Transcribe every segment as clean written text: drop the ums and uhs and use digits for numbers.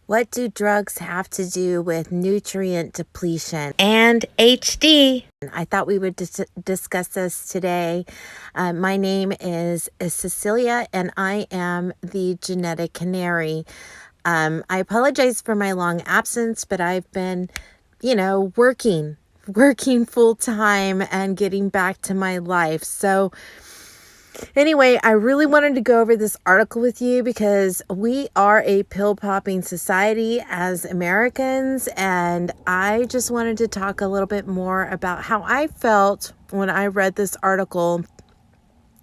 What do drugs have to do with nutrient depletion and HD? I thought we would discuss this today. My name is Cecilia, and I am the genetic canary. I apologize for my long absence, but I've been, working full time and getting back to my life. So anyway, I really wanted to go over this article with you because we are a pill popping society as Americans, and I just wanted to talk a little bit more about how I felt when I read this article.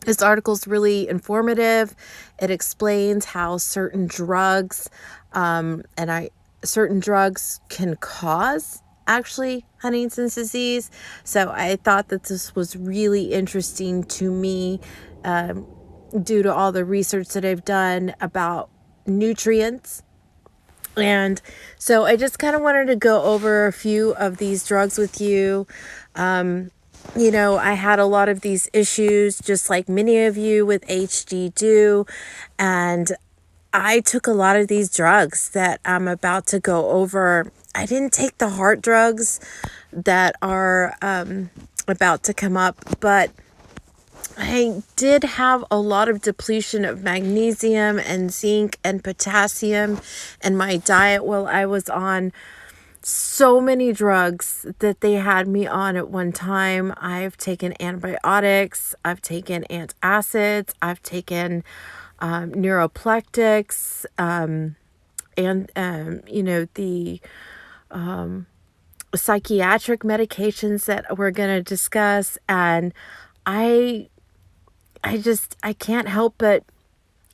This article's really informative. It explains how certain drugs certain drugs can cause actually Huntington's disease. So I thought that this was really interesting to me due to all the research that I've done about nutrients. And so I just kind of wanted to go over a few of these drugs with you. I had a lot of these issues, just like many of you with HD do. And I took a lot of these drugs that I'm about to go over. I didn't take the heart drugs that are about to come up, but I did have a lot of depletion of magnesium and zinc and potassium in my diet while I was on so many drugs that they had me on at one time. I've taken antibiotics, I've taken antacids, I've taken neuroplectics, the psychiatric medications that we're going to discuss. And I can't help but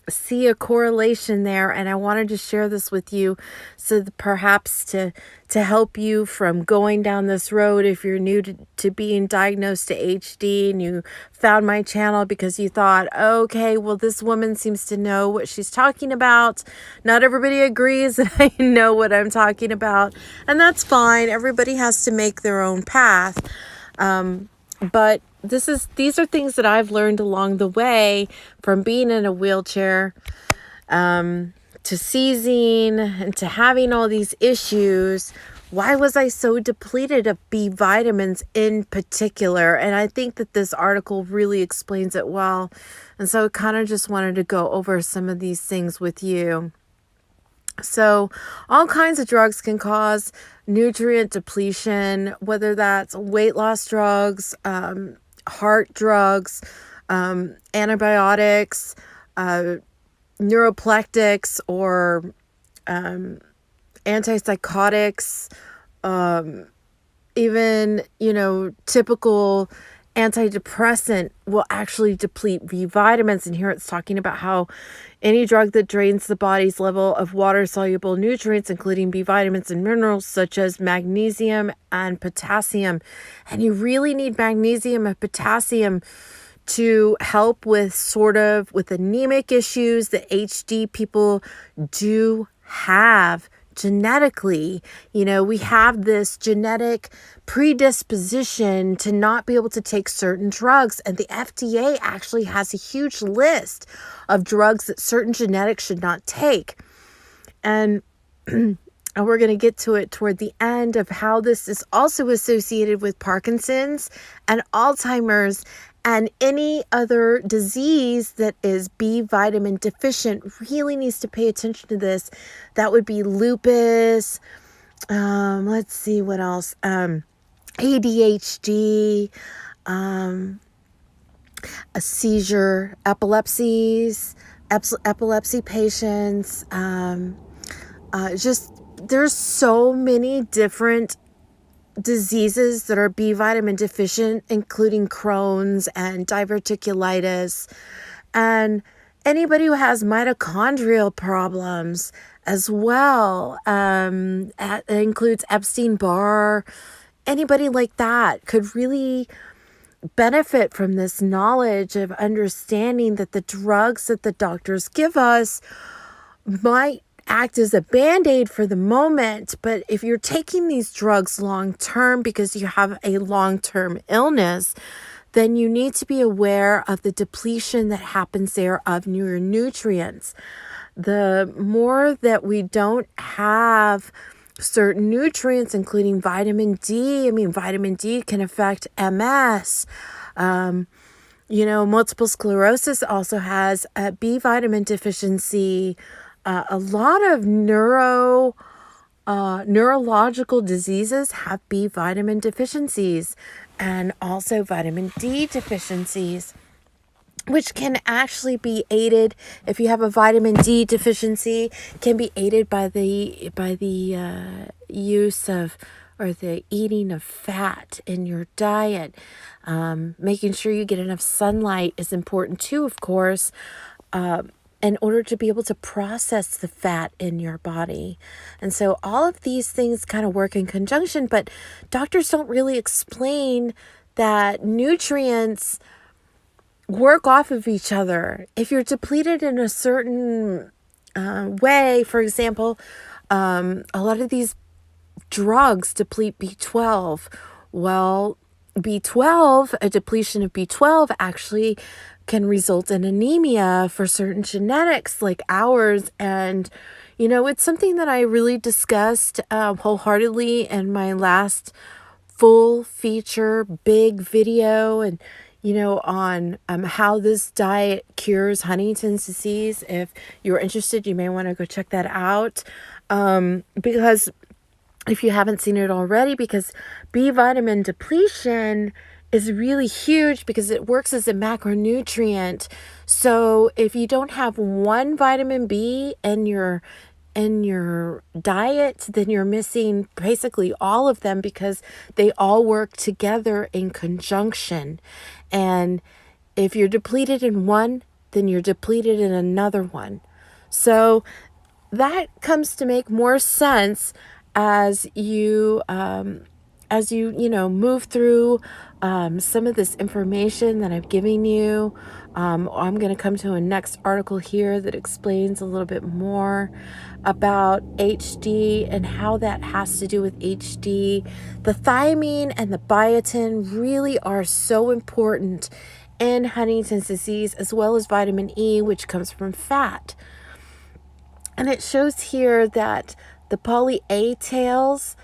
see a correlation there, and I wanted to share this with you so that perhaps to help you from going down this road if you're new to being diagnosed to HD and you found my channel because you thought, okay, well, this woman seems to know what she's talking about. Not everybody agrees that I know what I'm talking about, and that's fine. Everybody has to make their own path. But these are things that I've learned along the way from being in a wheelchair, to seizing and to having all these issues. Why was I so depleted of B vitamins in particular? And I think that this article really explains it well. And so I kind of just wanted to go over some of these things with you. So all kinds of drugs can cause nutrient depletion, whether that's weight loss drugs, heart drugs, antibiotics, neuroplectics, or antipsychotics, even, typical antidepressant will actually deplete B vitamins. And here it's talking about how any drug that drains the body's level of water-soluble nutrients, including B vitamins and minerals such as magnesium and potassium. And you really need magnesium and potassium to help with with anemic issues that HD people do have genetically. We have this genetic predisposition to not be able to take certain drugs, and the FDA actually has a huge list of drugs that certain genetics should not take. And we're going to get to it toward the end of how this is also associated with Parkinson's and Alzheimer's and any other disease that is B vitamin deficient. Really needs to pay attention to this. That would be lupus. Let's see what else. ADHD, a seizure, epilepsy patients. There's so many different diseases that are B vitamin deficient, including Crohn's and diverticulitis, and anybody who has mitochondrial problems as well. It includes Epstein-Barr. Anybody like that could really benefit from this knowledge of understanding that the drugs that the doctors give us might act as a band-aid for the moment, but if you're taking these drugs long-term because you have a long-term illness, then you need to be aware of the depletion that happens there of your nutrients. the more that we don't have certain nutrients, including vitamin D. I mean, vitamin D can affect MS. Multiple sclerosis also has a B vitamin deficiency. A lot of neurological diseases have B vitamin deficiencies and also vitamin D deficiencies, which can actually be aided if you have a vitamin D deficiency, can be aided by the use of or the eating of fat in your diet. Making sure you get enough sunlight is important too, of course, in order to be able to process the fat in your body. And so all of these things kind of work in conjunction, but doctors don't really explain that nutrients work off of each other. If you're depleted in a certain way, for example, a lot of these drugs deplete B12. Well, B12, a depletion of B12 actually can result in anemia for certain genetics like ours. And, it's something that I really discussed wholeheartedly in my last full feature big video and on how this diet cures Huntington's disease. If you're interested, you may want to go check that out, because if you haven't seen it already, because B vitamin depletion is really huge because it works as a macronutrient. So if you don't have one vitamin B in your diet, then you're missing basically all of them because they all work together in conjunction. And if you're depleted in one, then you're depleted in another one. So that comes to make more sense as you move through some of this information that I'm giving you. I'm going to come to a next article here that explains a little bit more about HD and how that has to do with HD. The thiamine and the biotin really are so important in Huntington's disease, as well as vitamin E, which comes from fat. And it shows here that the poly-A tails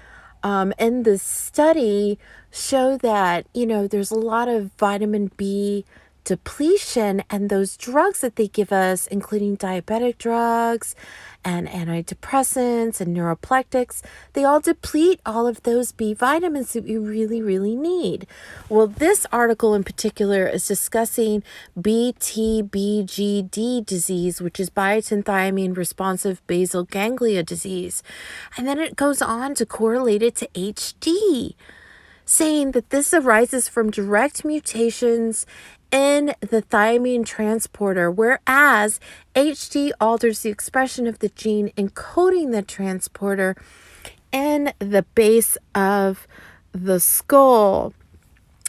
in the study show that, there's a lot of vitamin B depletion, and those drugs that they give us, including diabetic drugs and antidepressants and neuroplectics, they all deplete all of those B vitamins that we really, really need. Well, this article in particular is discussing BTBGD disease, which is biotin thiamine responsive basal ganglia disease. And then it goes on to correlate it to HD, saying that this arises from direct mutations in the thiamine transporter, whereas HD alters the expression of the gene encoding the transporter in the base of the skull,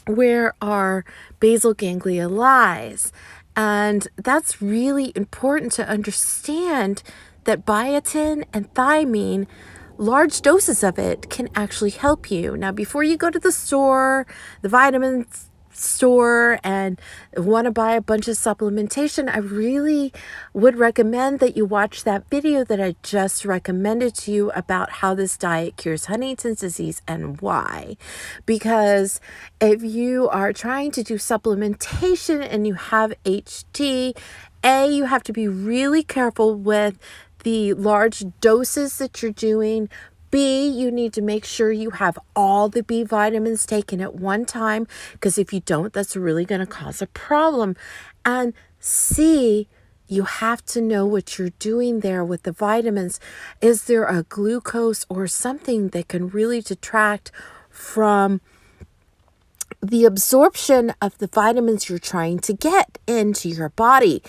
where our basal ganglia lies. And that's really important to understand that biotin and thiamine, large doses of it, can actually help you. Now, before you go to the store, the vitamins store, and want to buy a bunch of supplementation, I really would recommend that you watch that video that I just recommended to you about how this diet cures Huntington's disease and why. Because if you are trying to do supplementation and you have HD, you have to be really careful with the large doses that you're doing. B, you need to make sure you have all the B vitamins taken at one time, because if you don't, that's really going to cause a problem. And C, you have to know what you're doing there with the vitamins. Is there a glucose or something that can really detract from the absorption of the vitamins you're trying to get into your body?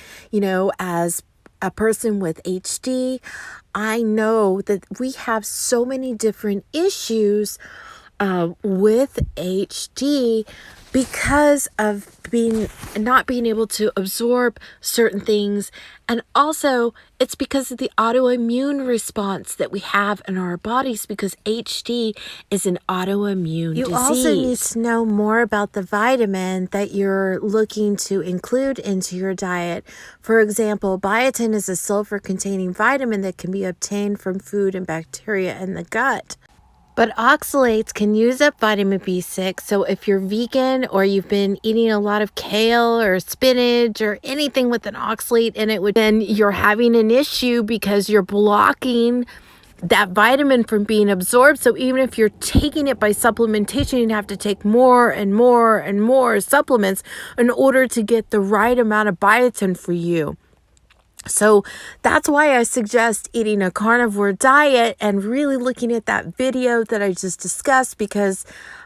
As a person with HD, I know that we have so many different issues with HD, because of not being able to absorb certain things, and also it's because of the autoimmune response that we have in our bodies, because HD is an autoimmune disease. You also need to know more about the vitamin that you're looking to include into your diet. For example, biotin is a sulfur-containing vitamin that can be obtained from food and bacteria in the gut. But oxalates can use up vitamin B6, so if you're vegan or you've been eating a lot of kale or spinach or anything with an oxalate in it, then you're having an issue because you're blocking that vitamin from being absorbed. So even if you're taking it by supplementation, you have to take more and more and more supplements in order to get the right amount of biotin for you. So that's why I suggest eating a carnivore diet and really looking at that video that I just discussed, because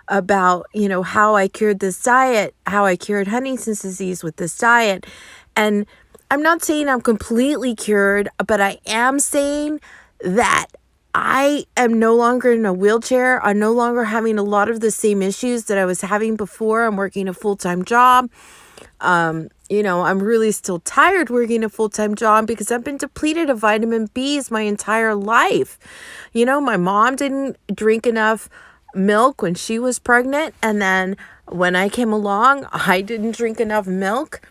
about, how I cured this diet, how I cured Huntington's disease with this diet. And I'm not saying I'm completely cured, but I am saying that I am no longer in a wheelchair. I'm no longer having a lot of the same issues that I was having before. I'm working a full-time job. I'm really still tired working a full-time job because I've been depleted of vitamin B's my entire life. My mom didn't drink enough milk when she was pregnant, and then when I came along, I didn't drink enough milk.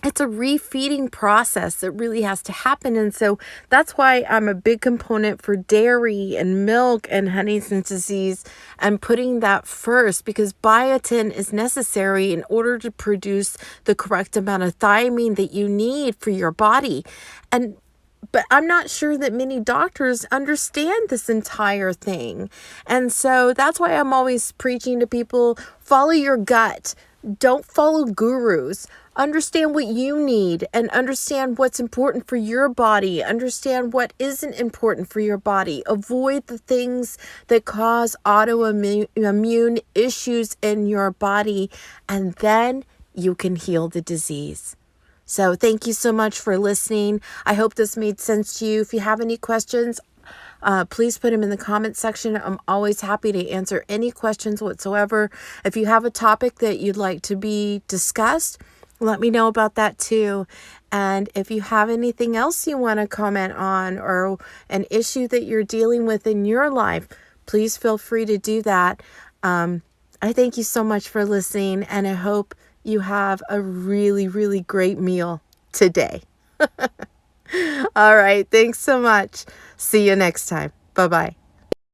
It's a refeeding process that really has to happen. And so that's why I'm a big component for dairy and milk and Huntington's disease and putting that first, because biotin is necessary in order to produce the correct amount of thiamine that you need for your body. But I'm not sure that many doctors understand this entire thing. And so that's why I'm always preaching to people, follow your gut. Don't follow gurus. Understand what you need and understand what's important for your body. Understand what isn't important for your body. Avoid the things that cause autoimmune issues in your body, and then you can heal the disease. So thank you so much for listening. I hope this made sense to you. If you have any questions, please put them in the comment section. I'm always happy to answer any questions whatsoever. If you have a topic that you'd like to be discussed, let me know about that too. And if you have anything else you want to comment on, or an issue that you're dealing with in your life, please feel free to do that. I thank you so much for listening, and I hope you have a really, really great meal today. All right. Thanks so much. See you next time. Bye-bye.